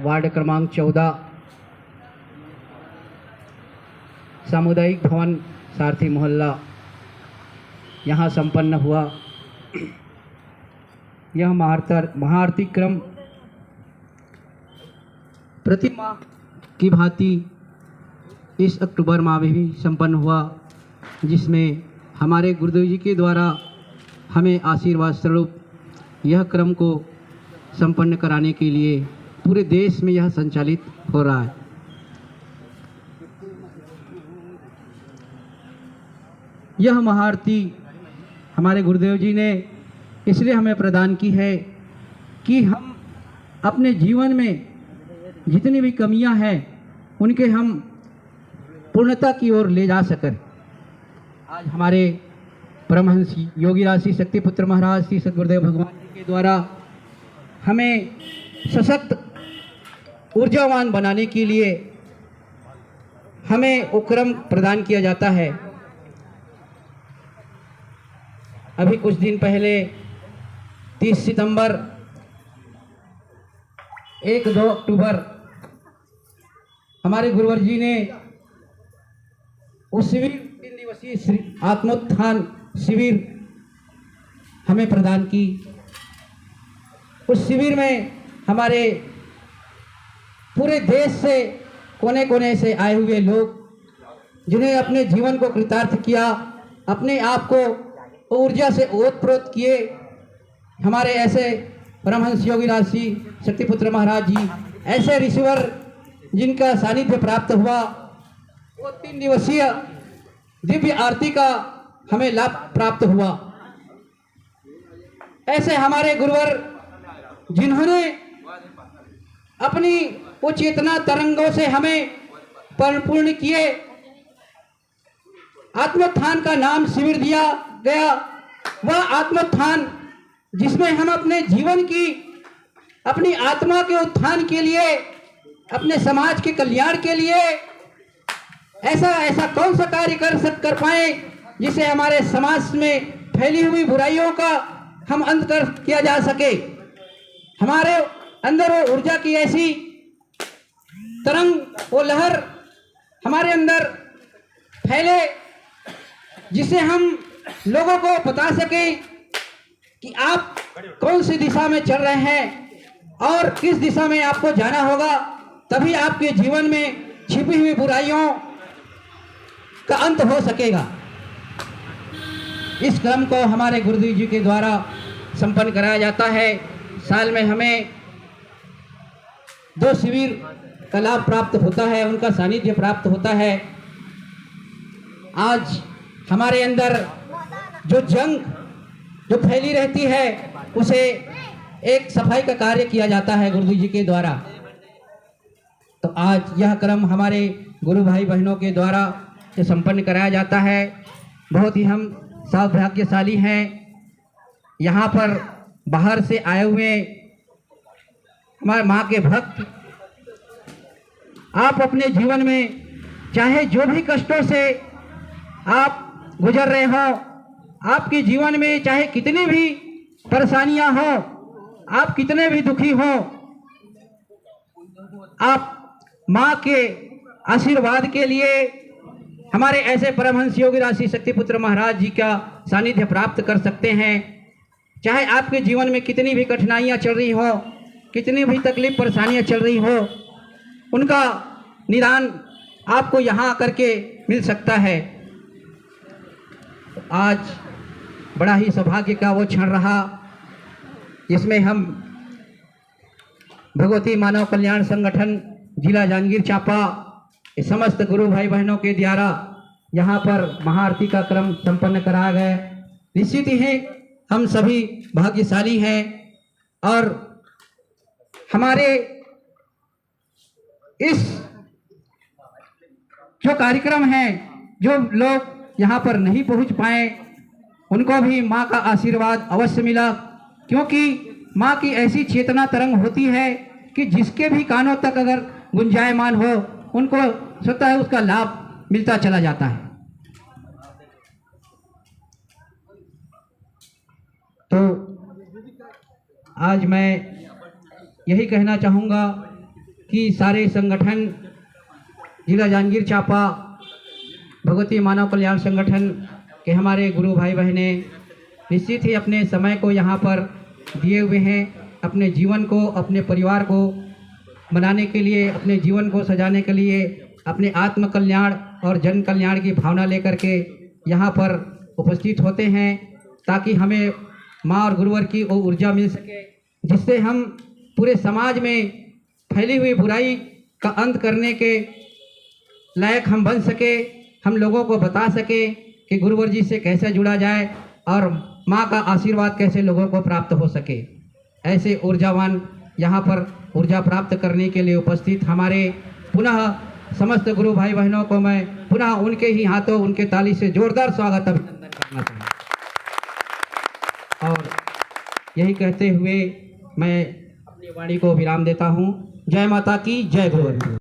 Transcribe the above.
Ward क्रमांक 14 सामुदायिक भवन सारथी मोहल्ला यहाँ संपन्न हुआ। यह महाआरती क्रम प्रति माह की भांति इस अक्टूबर माह में भी संपन्न हुआ, जिसमें हमारे गुरुदेव जी के द्वारा हमें आशीर्वाद स्वरूप यह क्रम को संपन्न कराने के लिए पूरे देश में यह संचालित हो रहा है। यह महाआरती हमारे गुरुदेव जी ने इसलिए हमें प्रदान की है कि हम अपने जीवन में जितनी भी कमियां हैं उनके हम पूर्णता की ओर ले जा सकें। आज हमारे परमहंस योगी राज श्री शक्तिपुत्र महाराज श्री सद्गुरुदेव भगवान जी के द्वारा हमें सशक्त ऊर्जावान बनाने के लिए हमें उपक्रम प्रदान किया जाता है। अभी कुछ दिन पहले 30 सितंबर 1-2 अक्टूबर हमारे गुरुवर जी ने उस शिविर 3 दिवसीय आत्मोत्थान शिविर हमें प्रदान की। उस शिविर में हमारे पूरे देश से कोने कोने से आए हुए लोग जिन्हें अपने जीवन को कृतार्थ किया, अपने आप को ऊर्जा से ओतप्रोत किए, हमारे ऐसे परमहंस योगी राज श्री शक्तिपुत्र महाराज जी, ऐसे ऋषिवर जिनका सानिध्य प्राप्त हुआ, वो 3 दिवसीय दिव्य आरती का हमें लाभ प्राप्त हुआ। ऐसे हमारे गुरुवर जिन्होंने अपनी वो चेतना तरंगों से हमें परिपूर्ण किए, आत्मोत्थान का नाम शिविर दिया गया। वह आत्मोत्थान जिसमें हम अपने जीवन की, अपनी आत्मा के उत्थान के लिए, अपने समाज के कल्याण के लिए ऐसा कौन सा कार्य कर पाए जिसे हमारे समाज में फैली हुई बुराइयों का हम अंत किया जा सके। हमारे अंदर वो ऊर्जा की ऐसी तरंग, वो लहर हमारे अंदर फैले जिसे हम लोगों को बता सके कि आप कौन सी दिशा में चल रहे हैं और किस दिशा में आपको जाना होगा। तभी आपके जीवन में छिपी हुई बुराइयों का अंत हो सकेगा। इस क्रम को हमारे गुरुदेव जी के द्वारा संपन्न कराया जाता है। साल में हमें 2 शिविर का लाभ प्राप्त होता है, उनका सानिध्य प्राप्त होता है। आज हमारे अंदर जो जंग जो फैली रहती है उसे एक सफाई का कार्य किया जाता है गुरुदेव जी के द्वारा। तो आज यह क्रम हमारे गुरु भाई बहनों के द्वारा से संपन्न कराया जाता है। बहुत ही हम सौभाग्यशाली हैं। यहाँ पर बाहर से आए हुए हमारे माँ के भक्त, आप अपने जीवन में चाहे जो भी कष्टों से आप गुजर रहे हो, आपके जीवन में चाहे कितनी भी परेशानियां हो, आप कितने भी दुखी हो, आप माँ के आशीर्वाद के लिए हमारे ऐसे परमहंस योगी राज श्री शक्तिपुत्र महाराज जी का सानिध्य प्राप्त कर सकते हैं। चाहे आपके जीवन में कितनी भी कठिनाइयां चल रही हो, कितनी भी तकलीफ परेशानियां चल रही हो, उनका निदान आपको यहाँ आकर के मिल सकता है। आज बड़ा ही सौभाग्य का वो क्षण रहा जिसमें हम भगवती मानव कल्याण संगठन जिला जांजगीर चांपा ये समस्त गुरु भाई बहनों के द्वारा यहाँ पर महाआरती का क्रम संपन्न कराया गया। निश्चित ही है हम सभी भाग्यशाली हैं और हमारे इस जो कार्यक्रम है, जो लोग यहाँ पर नहीं पहुँच पाए उनको भी माँ का आशीर्वाद अवश्य मिला, क्योंकि माँ की ऐसी चेतना तरंग होती है कि जिसके भी कानों तक अगर गुंजायमान हो उनको स्वतः उसका लाभ मिलता चला जाता है। तो आज मैं यही कहना चाहूँगा कि सारे संगठन जिला जांजगीर चांपा भगवती मानव कल्याण संगठन के हमारे गुरु भाई बहने निश्चित ही अपने समय को यहाँ पर दिए हुए हैं, अपने जीवन को, अपने परिवार को बनाने के लिए, अपने जीवन को सजाने के लिए, अपने आत्म कल्याण और जन कल्याण की भावना लेकर के यहाँ पर उपस्थित होते हैं, ताकि हमें माँ और गुरुवर की वो ऊर्जा मिल सके, जिससे हम पूरे समाज में फैली हुई बुराई का अंत करने के लायक हम बन सके, हम लोगों को बता सके कि गुरुवर जी से कैसे जुड़ा जाए और माँ का आशीर्वाद कैसे लोगों को प्राप्त हो सके। ऐसे ऊर्जावान यहाँ पर ऊर्जा प्राप्त करने के लिए उपस्थित हमारे पुनः समस्त गुरु भाई बहनों को मैं पुनः उनके ही हाथों, उनके ताली से जोरदार स्वागत अभिनंदन करना चाहूँगा। और यही कहते हुए मैं अपनी वाणी को विराम देता हूँ। जय माता की, जय गुरुवर।